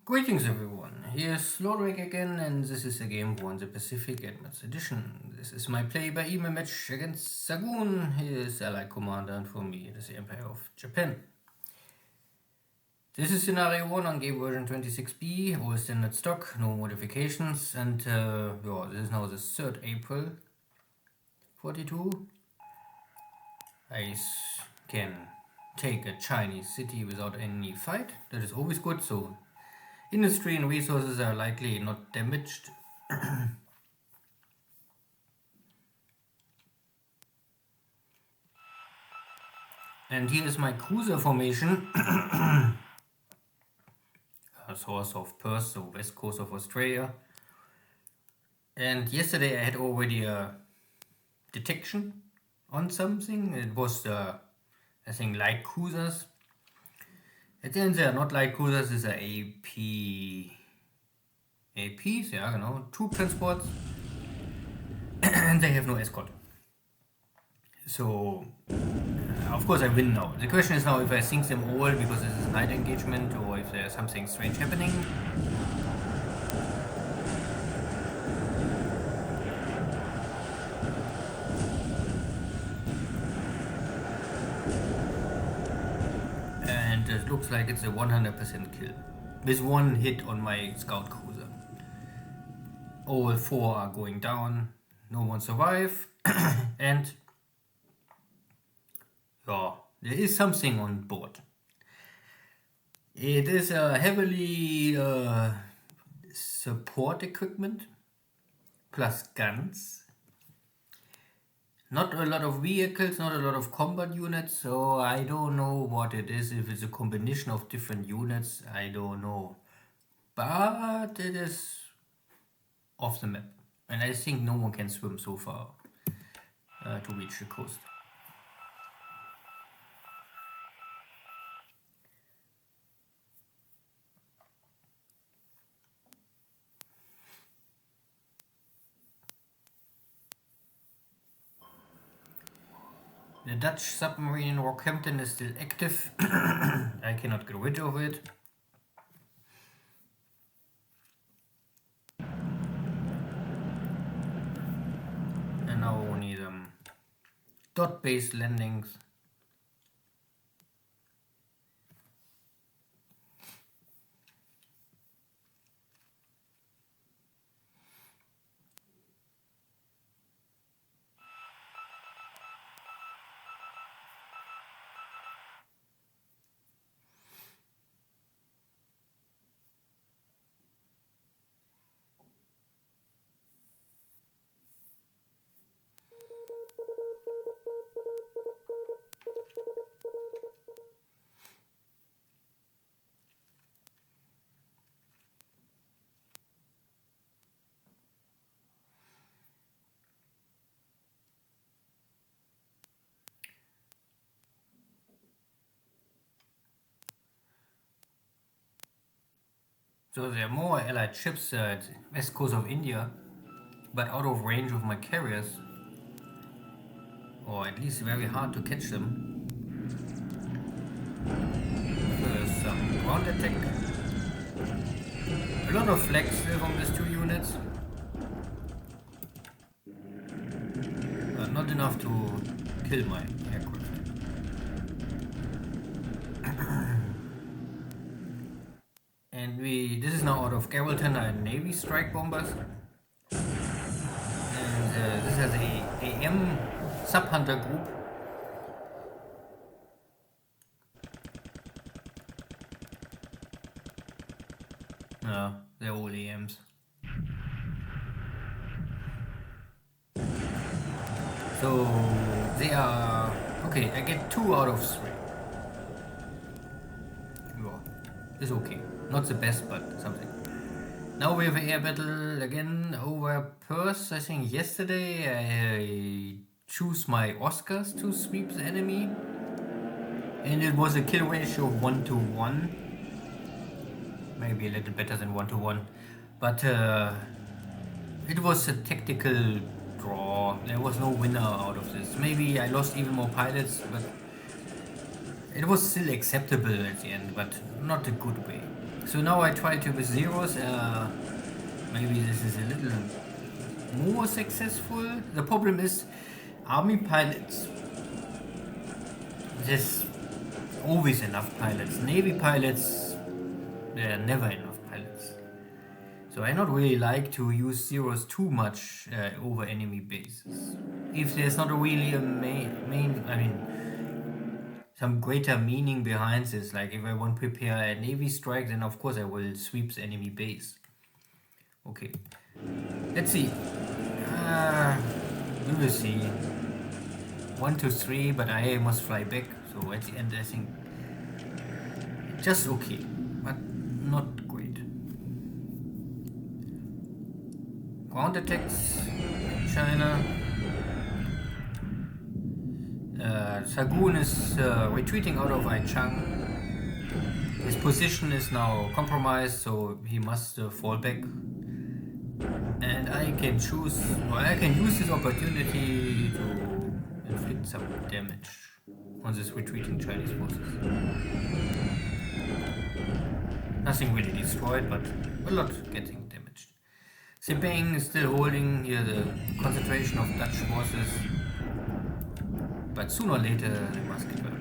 Greetings everyone, here's Lodrik again, and this is a game for the Pacific Advanced Edition. This is my PBEM match against Xargun. He is Allied Commander, and for me it is the Empire of Japan. This is Scenario 1 on game version 26B, all standard stock, no modifications, and this is now the 3rd April 42. I can take a Chinese city without any fight, that is always good, so industry and resources are likely not damaged. And here is my cruiser formation. Source of Perth, so west coast of Australia. And yesterday I had already a detection on something. It was I think light cruisers. At the end they are not light cruisers, these are APs, yeah, genau, troop transports. And they have no escort. So, of course I win now. The question is now if I sink them all because this is night engagement, or if there's something strange happening. And it looks like it's a 100% kill. With one hit on my scout cruiser. All 4 are going down, no one survive, and yeah, there is something on board. It is a heavily support equipment, plus guns. Not a lot of vehicles, not a lot of combat units, so I don't know what it is. If it's a combination of different units, I don't know. But it is off the map. And I think no one can swim so far to reach the coast. The Dutch submarine in Rockhampton is still active. I cannot get rid of it. And now only dot-based landings. So there are more Allied ships at the west coast of India, but out of range of my carriers, or at least very hard to catch them. There's some ground attack. A lot of flags still from these 2 units, but not enough to kill my aircraft. And this is now out of Gibraltar and Navy strike bombers. And this has a AM sub-hunter group. No, they're all AMs. So they are okay. I get 2 out of 3. Yeah, it's okay. Not the best, but something. Now we have an air battle again over Perth. I think yesterday I choose my Oscars to sweep the enemy, and it was a kill ratio of 1-to-1. Maybe a little better than 1-to-1, but it was a tactical draw. There was no winner out of this. Maybe I lost even more pilots, but it was still acceptable at the end, but not a good way. So now I try to with zeros. Maybe this is a little more successful. The problem is army pilots. There's always enough pilots. Navy pilots, there are never enough pilots. So I not really like to use zeros too much over enemy bases. If there's not really a some greater meaning behind this, like if I want to prepare a navy strike, then of course I will sweep the enemy base. Okay, let's see. We will see. 1 to 3, but I must fly back. So at the end, I think just okay, but not great. Ground attacks, China. Xargun is retreating out of Aichang. His position is now compromised, so he must fall back. And I can choose, or I can use this opportunity to inflict some damage on this retreating Chinese forces. Nothing really destroyed, but a lot getting damaged. Sepang is still holding here the concentration of Dutch forces, but sooner or later they must give up.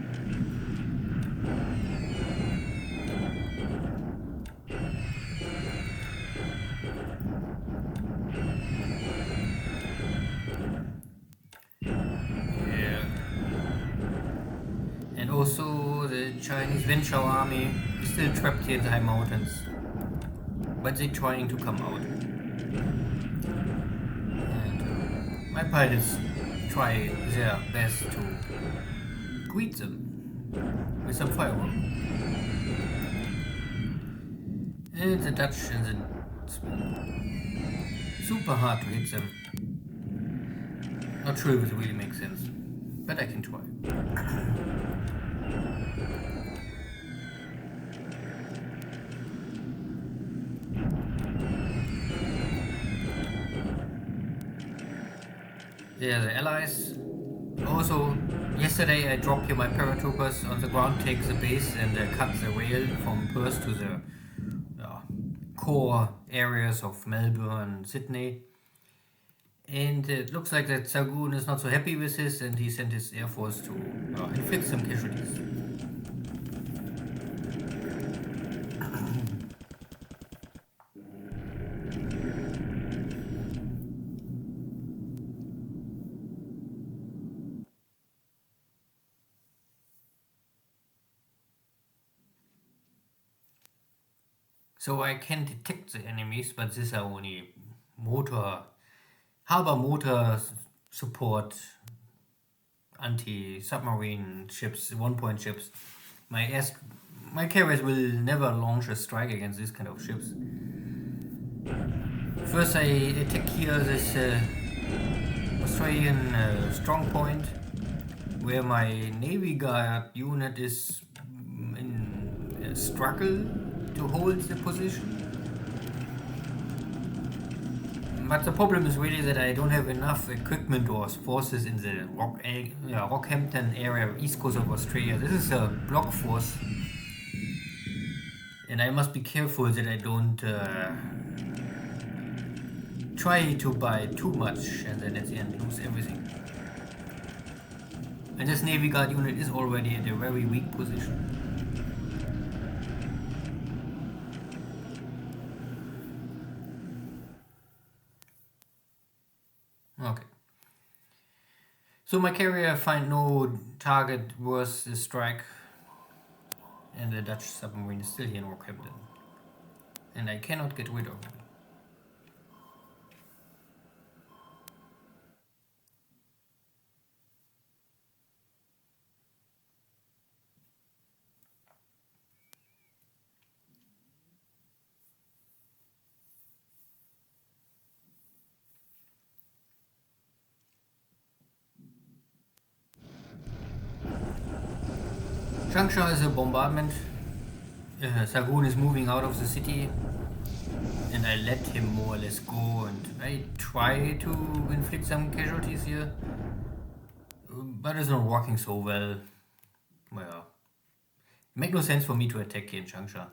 Also, the Chinese Wenchao army is still trapped here in the high mountains, but they're trying to come out. And my pilots try their best to greet them with some fireworks. And the Dutch and the super hard to hit them. Not sure if it really makes sense, but I can try. There are the allies. Also, yesterday I dropped here my paratroopers on the ground, take the base and cut the rail from Perth to the core areas of Melbourne, Sydney. And it looks like that Xargun is not so happy with this, and he sent his air force to inflict some casualties. So I can detect the enemies, but these are only harbor motor support, anti-submarine ships, one-point ships. My carriers will never launch a strike against this kind of ships. First I attack here this Australian strong point, where my Navy Guard unit is in a struggle to hold the position. But the problem is really that I don't have enough equipment or forces in the Rockhampton area, east coast of Australia. This is a block force, and I must be careful that I don't try to buy too much and then at the end lose everything. And this Navy Guard unit is already at a very weak position. Okay. So my carrier find no target worth the strike, and the Dutch submarine is still here in Rockhampton, and I cannot get rid of it. Changsha is a bombardment. Xargun is moving out of the city, and I let him more or less go, and I try to inflict some casualties here, but it's not working so well. Well, it makes no sense for me to attack here in Changsha.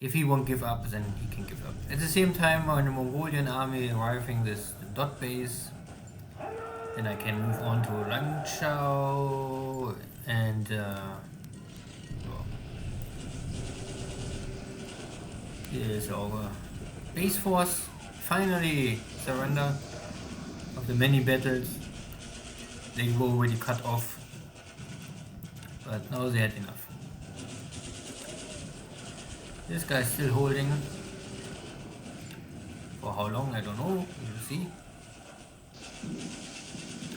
If he won't give up, then he can give up. At the same time, on the Mongolian army arriving this dot base, then I can move on to Langchao and well, here's our base force. Finally surrender after many battles. They were already cut off, but now they had enough. This guy's still holding. For how long, I don't know. We'll see.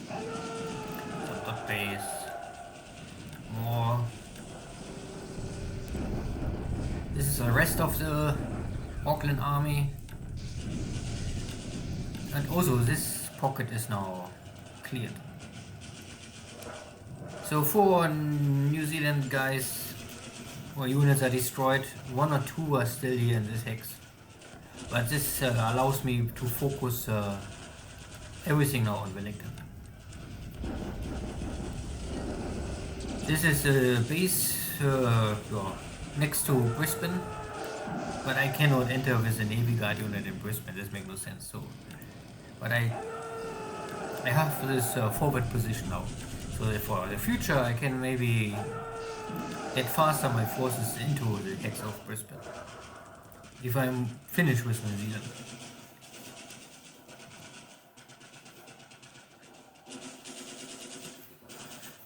Some dot base. More. This is the rest of the Auckland army. And also this pocket is now cleared. So 4 New Zealand guys or units are destroyed. 1 or 2 are still here in this hex. But this allows me to focus everything now on Wellington. This is a base next to Brisbane, but I cannot enter with a Navy Guard unit in Brisbane. This makes no sense. So, but I have this forward position now. So for the future, I can maybe get faster my forces into the hex of Brisbane if I'm finished with New Zealand.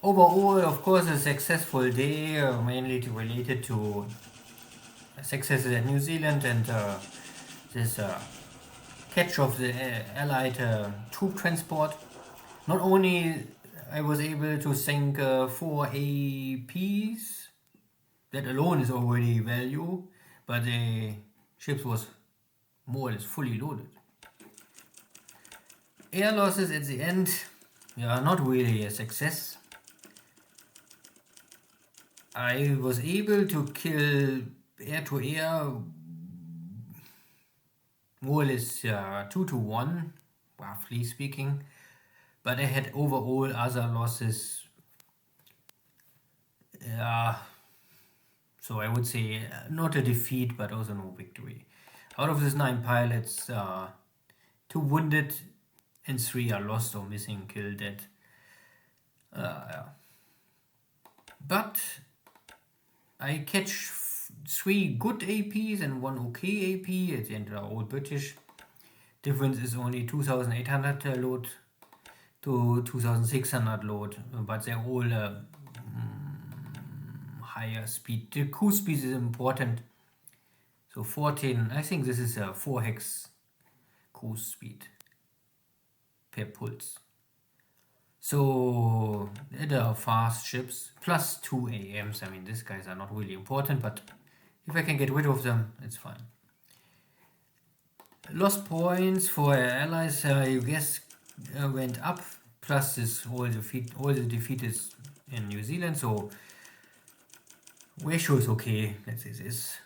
Overall, of course, a successful day, mainly related to successes at New Zealand and this catch of the Allied troop transport. Not only I was able to sink 4 APs, that alone is already value, but the ships was more or less fully loaded. Air losses at the end, yeah, not really a success. I was able to kill air-to-air more or less 2 to 1, roughly speaking, but I had overall other losses. So I would say not a defeat, but also no victory. Out of these 9 pilots, 2 wounded and 3 are lost or missing, killed, dead. But I catch 3 good APs and 1 okay AP. At the end, they're all British. Difference is only 2,800 load to 2,600 load, but they're all higher speed. The cruise speed is important. So 14, I think this is a 4 hex cruise speed per pulse. So there are fast ships plus 2 AMs. I mean, these guys are not really important, but if I can get rid of them, it's fine. Lost points for allies, you guess, went up. Plus this all the defeat is in New Zealand. So ratio is okay. Let's say this.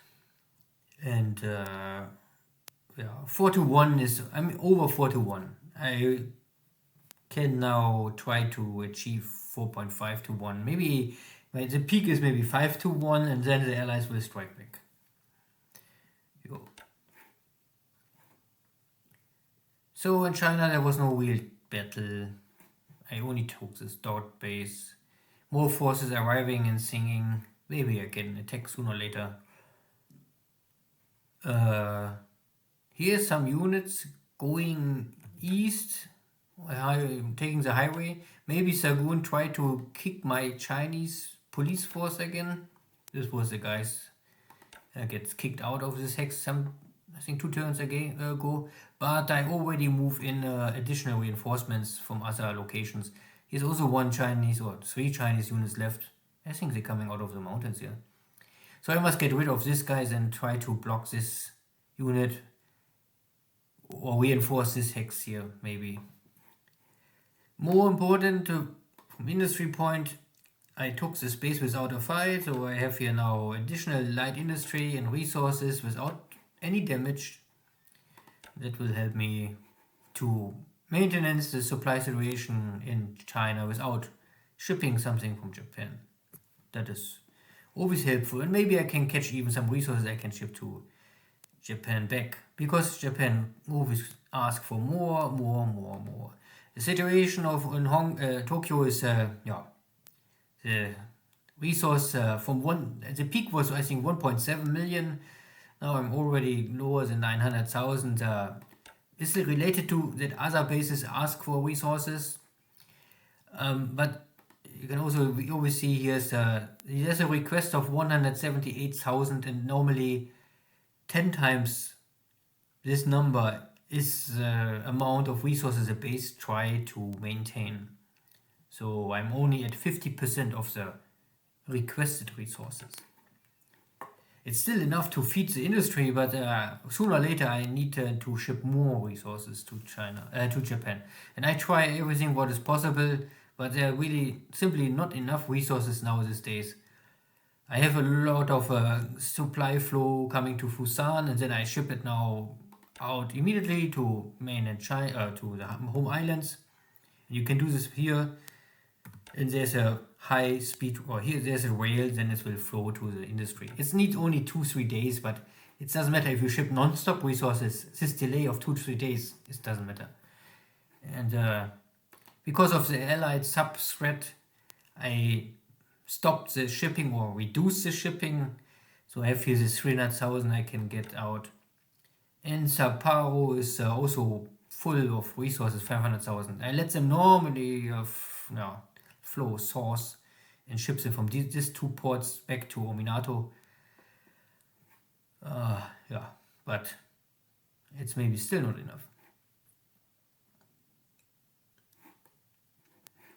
And yeah, 4 to 1 is, I'm over 4 to 1. I can now try to achieve 4.5 to 1. Maybe the peak is maybe 5 to 1, and then the allies will strike back. Yo. So in China there was no real battle. I only took this dot base. More forces arriving and singing. Maybe I can attack sooner or later. Here's some units going east, taking the highway. Maybe Xargun tried to kick my Chinese police force again. This was the guys gets kicked out of this hex I think 2 turns ago. But I already moved in additional reinforcements from other locations. Here's also 1 Chinese or 3 Chinese units left. I think they're coming out of the mountains here. So I must get rid of this guys and try to block this unit or reinforce this hex here, maybe. More important, from industry point, I took the space without a fight, so I have here now additional light industry and resources without any damage. That will help me to maintenance the supply situation in China without shipping something from Japan. That is always helpful. And maybe I can catch even some resources I can ship to Japan back, because Japan always ask for more. The situation of in Tokyo is the resource from the peak was I think 1.7 million. Now I'm already lower than 900,000. Is it related to that other bases ask for resources? But you can also we always see there's a request of 178,000, and normally 10 times this number is the amount of resources a base try to maintain. So I'm only at 50% of the requested resources. It's still enough to feed the industry, but sooner or later I need to ship more resources to to Japan. And I try everything what is possible, but there are really simply not enough resources now these days. I have a lot of supply flow coming to Busan, and then I ship it now out immediately to mainland China, to the home islands. You can do this here, and there's a high speed, or here there's a rail, then it will flow to the industry. It needs only 2-3 days, but it doesn't matter if you ship non-stop resources. This delay of 2-3 days, it doesn't matter. And because of the Allied sub-threat, I stopped the shipping or reduced the shipping. So I have here this 300,000 I can get out. And Sapporo is also full of resources, 500,000. I let them normally flow source and ship them from these two ports back to Ominato. But it's maybe still not enough.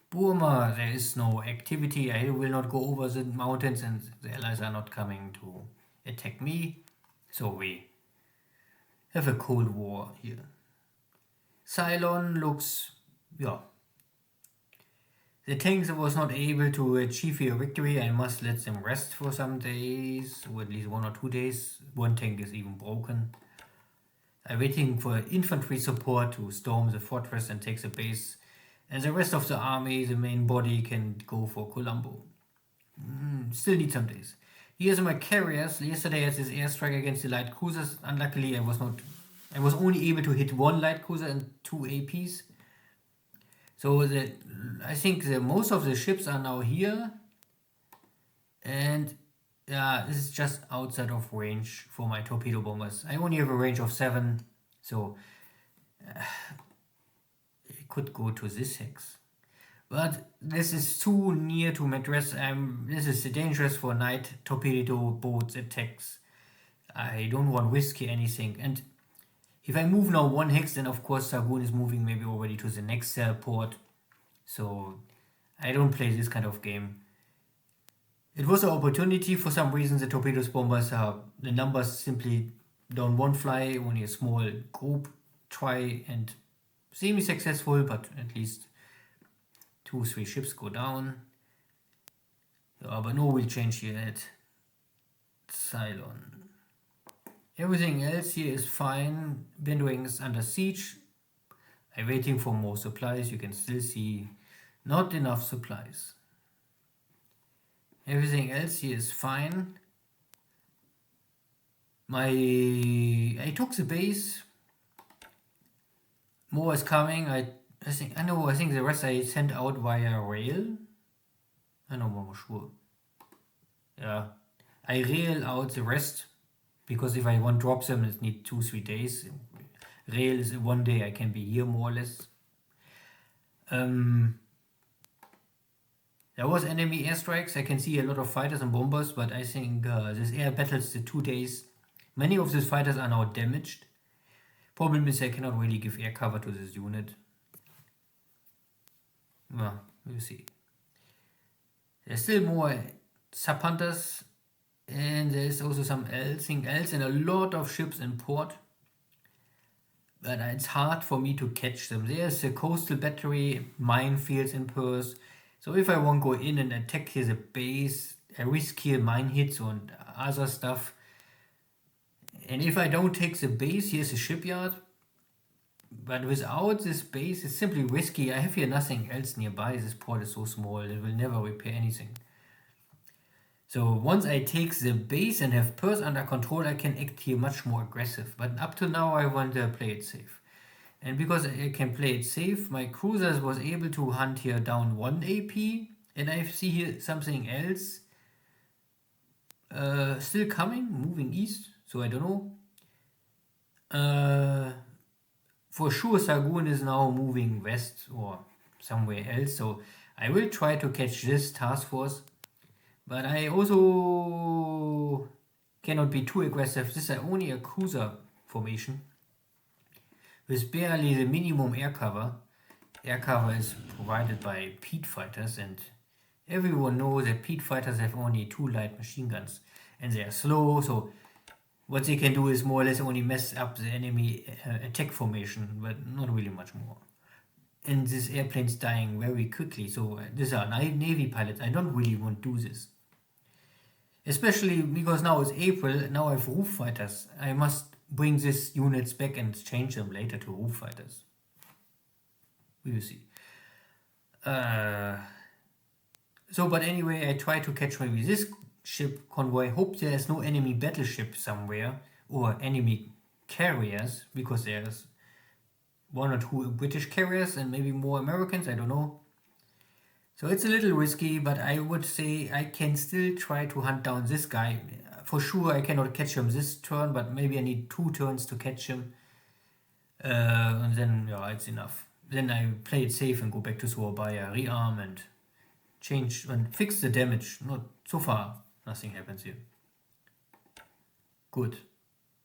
Burma, there is no activity. I will not go over the mountains, and the allies are not coming to attack me. So we have a cold war here. Ceylon looks, the tanks was not able to achieve a victory. I must let them rest for some days, or at least 1 or 2 days. One tank is even broken. I'm waiting for infantry support to storm the fortress and take the base. And the rest of the army, the main body, can go for Colombo. Still need some days. Here's my carriers. Yesterday I had this airstrike against the light cruisers. Unluckily I was only able to hit 1 light cruiser and 2 APs. So I think most of the ships are now here. And this is just outside of range for my torpedo bombers. I only have a range of 7, so it could go to this hex. But this is too near to Madras. This is dangerous for night torpedo boats attacks. I don't want to risk anything. And if I move now 1 hex, then of course Xargun is moving maybe already to the next port. So I don't play this kind of game. It was an opportunity. For some reason the torpedoes bombers the numbers simply don't want fly, only a small group try, and semi-successful, but at least 2-3 ships go down. But no real change here at Ceylon. Everything else here is fine. Bendoing is under siege. I'm waiting for more supplies. You can still see not enough supplies. Everything else here is fine. I took the base. More is coming. I think the rest I sent out via rail. I know more sure. Yeah. I rail out the rest, because if I want to drop them it needs 2-3 days. Rail is 1 day I can be here more or less. There was enemy airstrikes. I can see a lot of fighters and bombers, but I think this air battles the 2 days. Many of these fighters are now damaged. Problem is I cannot really give air cover to this unit. Well, we'll see. There's still more sub-hunters, and there's also something else, and a lot of ships in port. But it's hard for me to catch them. There's a coastal battery, minefields in Perth. So if I want to go in and attack here the base, I risk here mine hits and other stuff. And if I don't take the base, here's a shipyard. But without this base, it's simply risky. I have here nothing else nearby. This port is so small, it will never repair anything. So once I take the base and have Perth under control, I can act here much more aggressive. But up to now, I want to play it safe. And because I can play it safe, my cruisers was able to hunt here down 1 AP. And I see here something else still coming, moving east. So I don't know. For sure, Xargun is now moving west or somewhere else. So I will try to catch this task force. But I also cannot be too aggressive. This is only a cruiser formation with barely the minimum air cover. Air cover is provided by Pete fighters, and everyone knows that Pete fighters have only 2 light machine guns and they are slow, so what they can do is more or less only mess up the enemy attack formation, but not really much more. And this airplane's dying very quickly, so these are Navy pilots. I don't really want to do this. Especially because now it's April, now I have roof fighters. I must bring these units back and change them later to roof fighters. We will see. But anyway, I try to catch maybe this ship convoy. Hope there's no enemy battleship somewhere or enemy carriers, because there's 1 or 2 British carriers and maybe more Americans, I don't know. So it's a little risky, but I would say I can still try to hunt down this guy. For sure I cannot catch him this turn, but maybe I need 2 turns to catch him. And then, yeah, it's enough. Then I play it safe and go back to Surabaya, rearm and change and fix the damage. Not so far, nothing happens here. Good.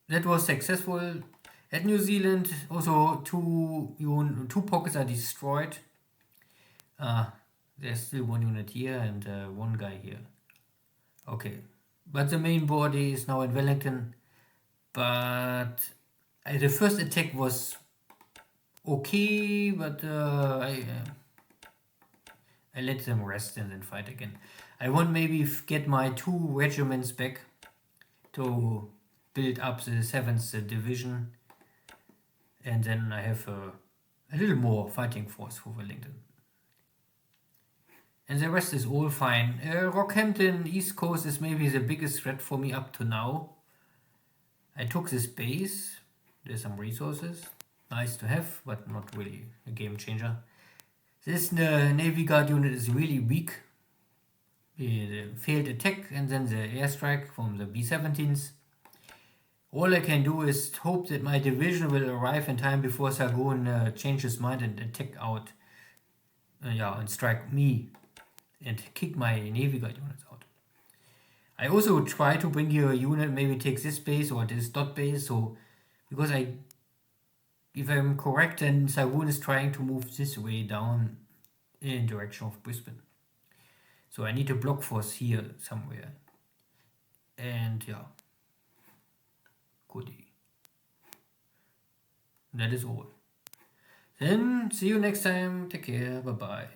That was successful. At New Zealand, also 2 pockets are destroyed. There's still 1 unit here and 1 guy here. Okay, but the main body is now in Wellington. But the first attack was okay, but I let them rest and then fight again. I want maybe get my 2 regiments back to build up the 7th division, and then I have a little more fighting force for Wellington. And the rest is all fine. Rockhampton, East Coast is maybe the biggest threat for me up to now. I took this base. There's some resources. Nice to have, but not really a game changer. This Navy Guard unit is really weak. The failed attack and then the airstrike from the B-17s. All I can do is hope that my division will arrive in time before Xargun changes his mind and attack out. And strike me and kick my Navy Guard units out. I also try to bring here a unit, maybe take this base or this dot base, so because if I'm correct, then Xargun is trying to move this way down in direction of Brisbane. So I need a block force here somewhere. And yeah, goodie. That is all. Then see you next time. Take care. Bye bye.